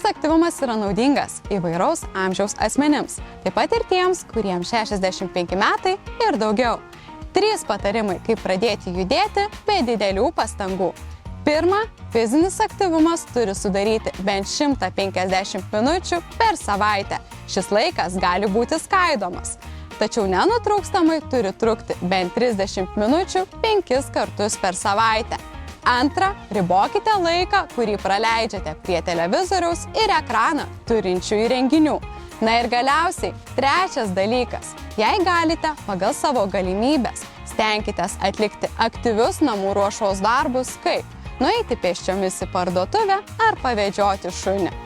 Fizinis aktyvumas yra naudingas įvairaus amžiaus asmenims, taip pat ir tiems, kuriems 65 metai ir daugiau. 3 patarimai, kaip pradėti judėti be didelių pastangų. Pirma, fizinis aktyvumas turi sudaryti bent 150 minučių per savaitę. Šis laikas gali būti skaidomas, tačiau nenutrūkstamai turi trukti bent 30 minučių 5 kartus per savaitę. Antra, ribokite laiką, kurį praleidžiate prie televizoriaus ir ekraną turinčių įrenginių. Na ir galiausiai, trečias dalykas. Jei galite, pagal savo galimybės, stenkitės atlikti aktyvius namų ruošos darbus, kaip nueiti pėsčiomis į parduotuvę ar pavedžioti šunį.